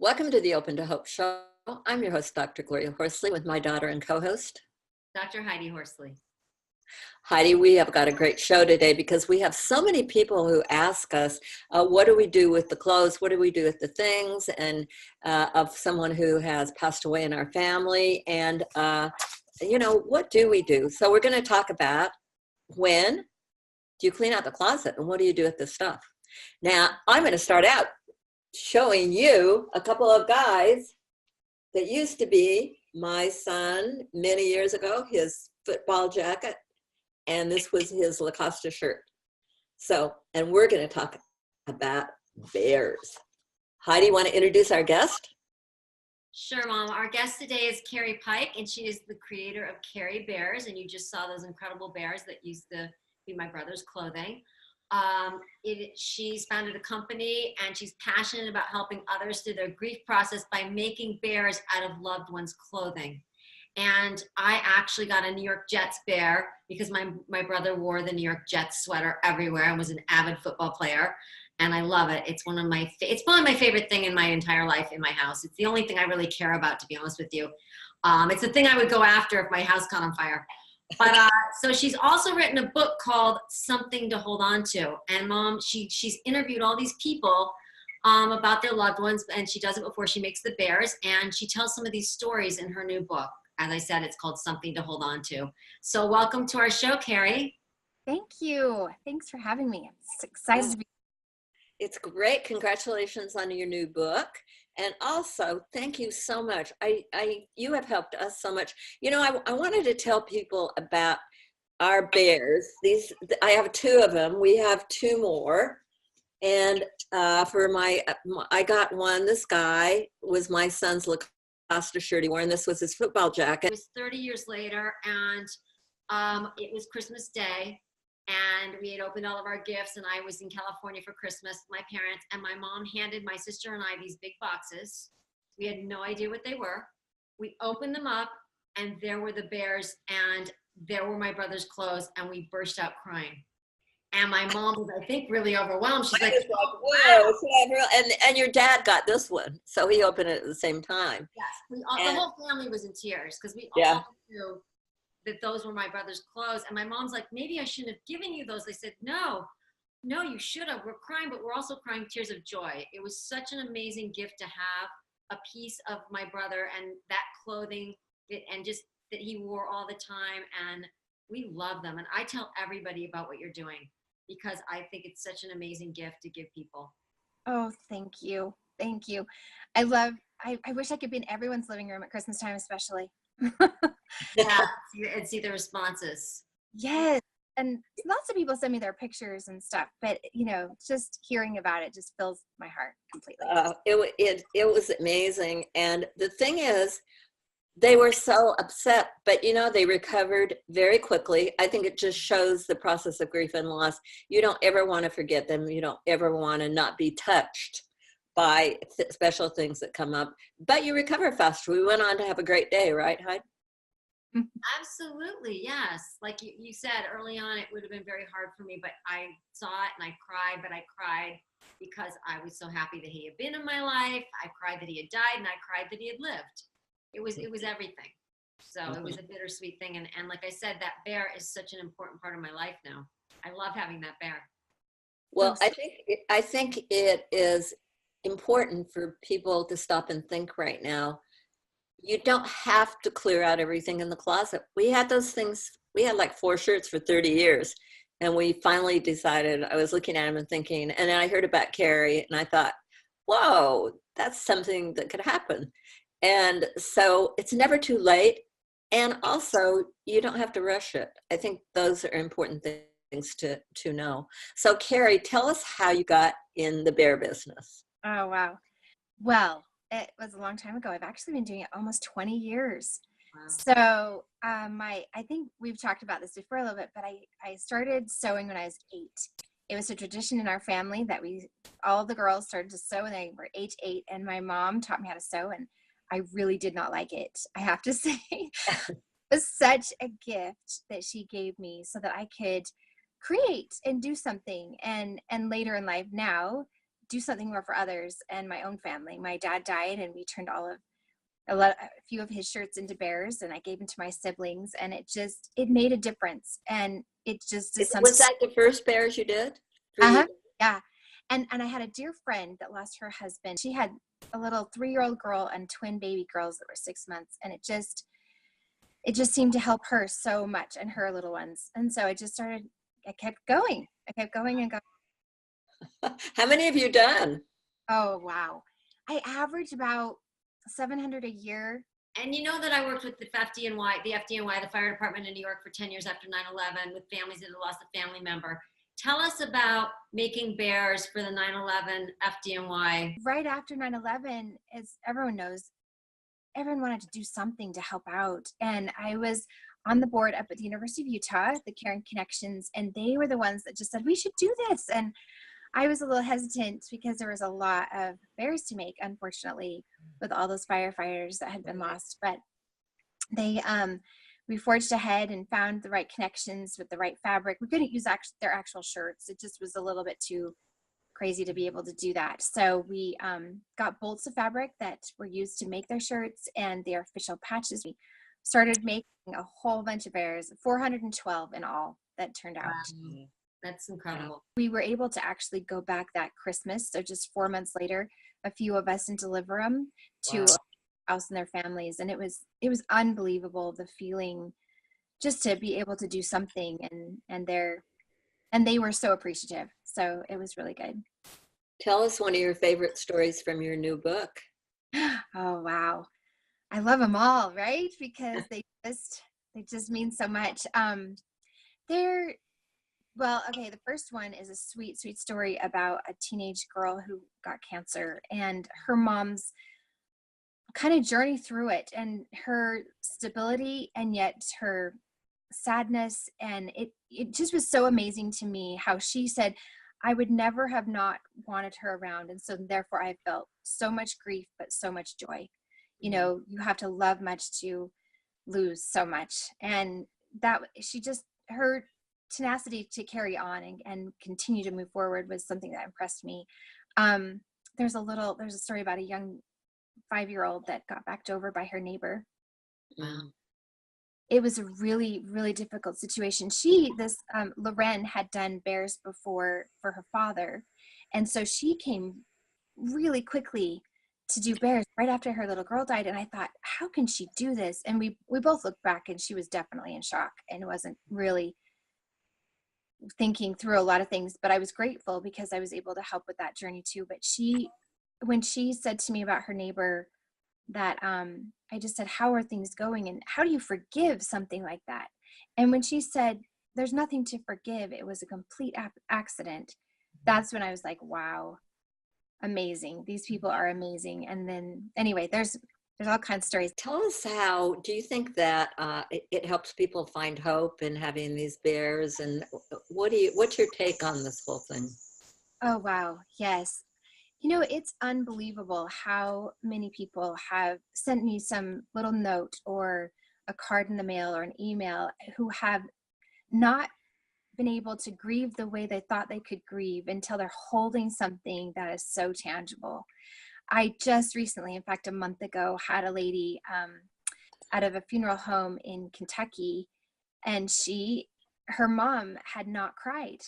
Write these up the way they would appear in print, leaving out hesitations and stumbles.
Welcome to the Open to Hope Show. I'm your host, Dr. Gloria Horsley, with my daughter and co-host, Dr. Heidi Horsley. Heidi. We have got a great show today because we have so many people who ask us, what do we do with the clothes? What do we do with the things? And of someone who has passed away in our family. And, what do we do? So we're going to talk about when do you clean out the closet and what do you do with this stuff? Now, I'm going to start out showing you a couple of guys that used to be my son many years ago, his football jacket, and this was his Lacoste shirt. So, and we're going to talk about bears. Heidi, want to introduce our guest? Sure, Mom. Our guest today is Carrie Pike, and she is the creator of Carrie Bears, and you just saw those incredible bears that used to be my brother's clothing. She's founded a company, and she's passionate about helping others through their grief process by making bears out of loved ones' clothing. And I actually got a New York Jets bear because my brother wore the New York Jets sweater everywhere and was an avid football player. And I love it. It's probably my favorite thing in my entire life in my house. It's the only thing I really care about, to be honest with you. It's the thing I would go after if my house caught on fire. But so she's also written a book called Something to Hold On To. And Mom, she's interviewed all these people about their loved ones, and she does it before she makes the bears. And she tells some of these stories in her new book. As I said, it's called Something to Hold On To. So welcome to our show, Carrie. Thank you. Thanks for having me. I'm excited to be. It's great. Congratulations on your new book. And also, thank you so much. You have helped us so much. I wanted to tell people about our bears. I have two of them. We have two more. And I got one. This guy was my son's Lacoste shirt he wore, and this was his football jacket. It was 30 years later, and it was Christmas Day. And we had opened all of our gifts, and I was in California for Christmas, my parents, and my mom handed my sister and I these big boxes. We had no idea what they were. We opened them up, and there were the bears, and there were my brother's clothes, and we burst out crying. And my mom was, I think, really overwhelmed. She's like, "Whoa!" And your dad got this one, so he opened it at the same time. Yes, the whole family was in tears because we all knew that those were my brother's clothes. And my mom's like, maybe I shouldn't have given you those. I said, no, you should have. We're crying, but we're also crying tears of joy. It was such an amazing gift to have a piece of my brother and that clothing and just that he wore all the time. And we love them. And I tell everybody about what you're doing because I think it's such an amazing gift to give people. Oh, thank you. Thank you. I wish I could be in everyone's living room at Christmas time, especially. Yeah, and see the responses. Yes. And lots of people send me their pictures and stuff, but just hearing about it just fills my heart completely. It was amazing. And the thing is, they were so upset, but they recovered very quickly. I think it just shows the process of grief and loss. You don't ever want to forget them. You don't ever want to not be touched by special things that come up, but you recover faster. We went on to have a great day, right, Heidi? Absolutely, yes. Like you said early on, it would have been very hard for me, but I saw it and I cried, but I cried because I was so happy that he had been in my life. I cried that he had died, and I cried that he had lived. It was everything. So It was a bittersweet thing. And like I said, that bear is such an important part of my life now. I love having that bear. Well, I think it is important for people to stop and think right now. You don't have to clear out everything in the closet. We had those things. We had like 4 shirts for 30 years. And we finally decided, I was looking at them and thinking, and then I heard about Carrie and I thought, whoa, that's something that could happen. And so it's never too late. And also, you don't have to rush it. I think those are important things to know. So Carrie, tell us how you got in the bear business. Oh, wow. Well, it was a long time ago. I've actually been doing it almost 20 years. Wow. So I think we've talked about this before a little bit, but I started sewing when I was 8. It was a tradition in our family that all the girls started to sew when they were age 8, and my mom taught me how to sew, and I really did not like it, I have to say. It was such a gift that she gave me so that I could create and do something. And later in life now, do something more for others and my own family. My dad died, and we turned a few of his shirts into bears, and I gave them to my siblings, and it made a difference. And it just is something. Was that the first bears you did? Yeah. And I had a dear friend that lost her husband. She had a little 3-year-old girl and twin baby girls that were 6 months. And it just seemed to help her so much and her little ones. And so I kept going. I kept going and going. How many have you done? Oh, wow. I average about 700 a year. And you know that I worked with the FDNY, the fire department in New York, for 10 years after 9/11 with families that had lost a family member. Tell us about making bears for the 9/11 FDNY. Right after 9/11, as everyone knows, everyone wanted to do something to help out. And I was on the board up at the University of Utah, the Caring Connections, and they were the ones that just said, we should do this. And I was a little hesitant because there was a lot of bears to make, unfortunately, with all those firefighters that had been lost. But we forged ahead and found the right connections with the right fabric. We couldn't use their actual shirts. It just was a little bit too crazy to be able to do that. So we got bolts of fabric that were used to make their shirts and their official patches. We started making a whole bunch of bears, 412 in all that turned out. Wow. That's incredible. We were able to actually go back that Christmas, so just 4 months later, a few of us, and deliver them to a house and their families. And it was unbelievable, the feeling just to be able to do something, and they were so appreciative. So it was really good. Tell us one of your favorite stories from your new book. Oh, wow. I love them all, right? Because they just mean so much. The first one is a sweet, sweet story about a teenage girl who got cancer and her mom's kind of journey through it, and her stability and yet her sadness. And it just was so amazing to me how she said, I would never have not wanted her around. And so therefore I felt so much grief, but so much joy. You know, you have to love much to lose so much. And that her tenacity to carry on and continue to move forward was something that impressed me. There's a story about a young 5-year-old that got backed over by her neighbor. Wow. It was a really, really difficult situation. Loren had done bears before for her father. And so she came really quickly to do bears right after her little girl died. And I thought, how can she do this? And we both looked back, and she was definitely in shock and wasn't really thinking through a lot of things. But I was grateful because I was able to help with that journey too. But when she said to me about her neighbor, that I just said, how are things going? And how do you forgive something like that? And when she said, there's nothing to forgive, it was a complete accident. That's when I was like, wow, amazing. These people are amazing. And then anyway, there's all kinds of stories. Tell us, how do you think that it helps people find hope in having these bears? And what's your take on this whole thing? Oh, wow. Yes. You know, it's unbelievable how many people have sent me some little note or a card in the mail or an email who have not been able to grieve the way they thought they could grieve until they're holding something that is so tangible. I just recently, in fact, a month ago, had a lady out of a funeral home in Kentucky, and her mom had not cried.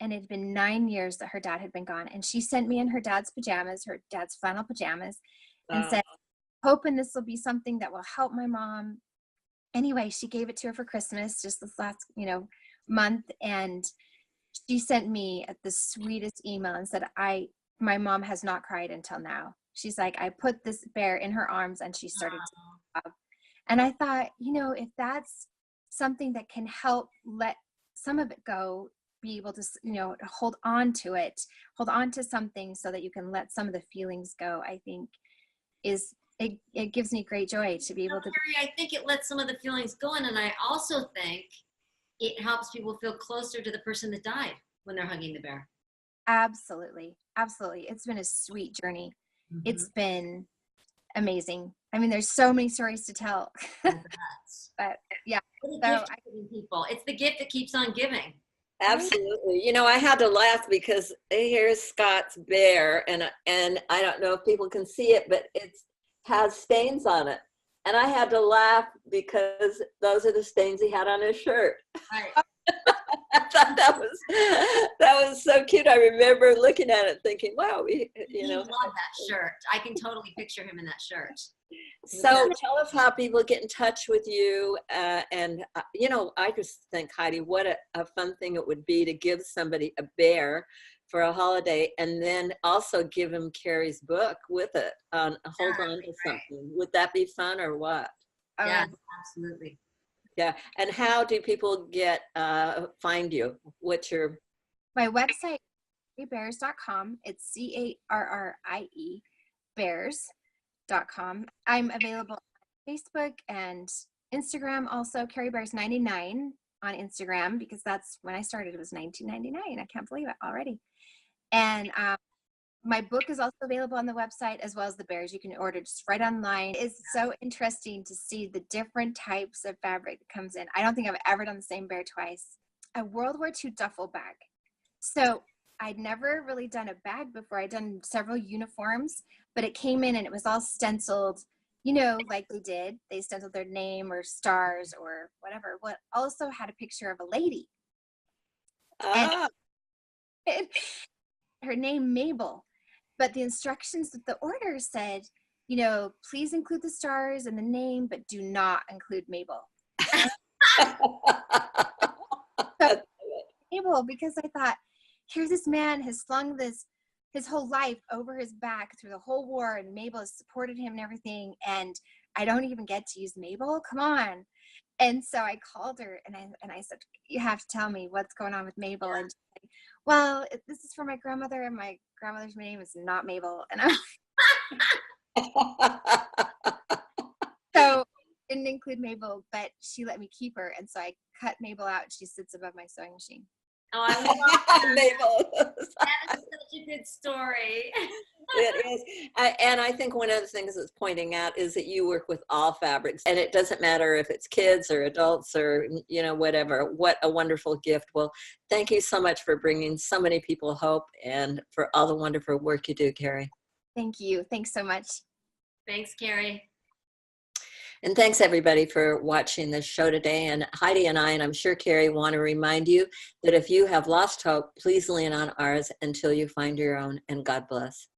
And it had been 9 years that her dad had been gone. And she sent me in her dad's pajamas, her dad's flannel pajamas, and said, hoping this will be something that will help my mom. Anyway, she gave it to her for Christmas just this last, month. And she sent me the sweetest email and said, my mom has not cried until now. She's like, I put this bear in her arms and she started to sob. And I thought, if that's something that can help let some of it go, be able to, hold on to something so that you can let some of the feelings go, I think it gives me great joy to be able to. Carrie, I think it lets some of the feelings go in, and I also think it helps people feel closer to the person that died when they're hugging the bear. Absolutely. Absolutely. It's been a sweet journey. Mm-hmm. It's been amazing. I mean, there's so many stories to tell. But yeah. People. It's the gift that keeps on giving. Absolutely. You know, I had to laugh because here's Scott's bear, and I don't know if people can see it, but it has stains on it. And I had to laugh because those are the stains he had on his shirt. Right. I thought that was so cute. I remember looking at it thinking, wow, He loved that shirt. I can totally picture him in that shirt. So tell us how people get in touch with you. You know, I just think, Heidi, what a fun thing it would be to give somebody a bear for a holiday and then also give him Carrie's book with it. Hold on to something. Would that be fun or what? Yeah, absolutely. Yeah. And how do people find you? What's your... My website, carriebears.com. It's CARRIE bears.com. I'm available on Facebook and Instagram also, Carrie Bears 99 on Instagram, because that's when I started. It was 1999. I can't believe it already. And my book is also available on the website, as well as the bears. You can order just right online. It's so interesting to see the different types of fabric that comes in. I don't think I've ever done the same bear twice. A World War II duffel bag. So I'd never really done a bag before. I'd done several uniforms, but it came in and it was all stenciled, you know, like they did. They stenciled their name or stars or whatever. Well, it also had a picture of a lady. And her name, Mabel. But the instructions that the order said, you know, please include the stars and the name, but do not include Mabel. So, Mabel, because I thought, here's this man has slung his whole life over his back through the whole war, and Mabel has supported him and everything, and I don't even get to use Mabel. Come on. And so I called her and I said, you have to tell me what's going on with Mabel. And she said, well, this is for my grandmother, and my grandmother's name is not Mabel. And so didn't include Mabel, but she let me keep her. And so I cut Mabel out. She sits above my sewing machine. Oh, I love that. Mabel. That is such a good story. It is. And I think one of the things it's pointing out is that you work with all fabrics, and it doesn't matter if it's kids or adults or, you know, whatever. What a wonderful gift. Well, thank you so much for bringing so many people hope and for all the wonderful work you do, Carrie. Thank you. Thanks so much. Thanks, Carrie. And thanks everybody for watching this show today. And Heidi and I, and I'm sure Carrie, want to remind you that if you have lost hope, please lean on ours until you find your own, and God bless.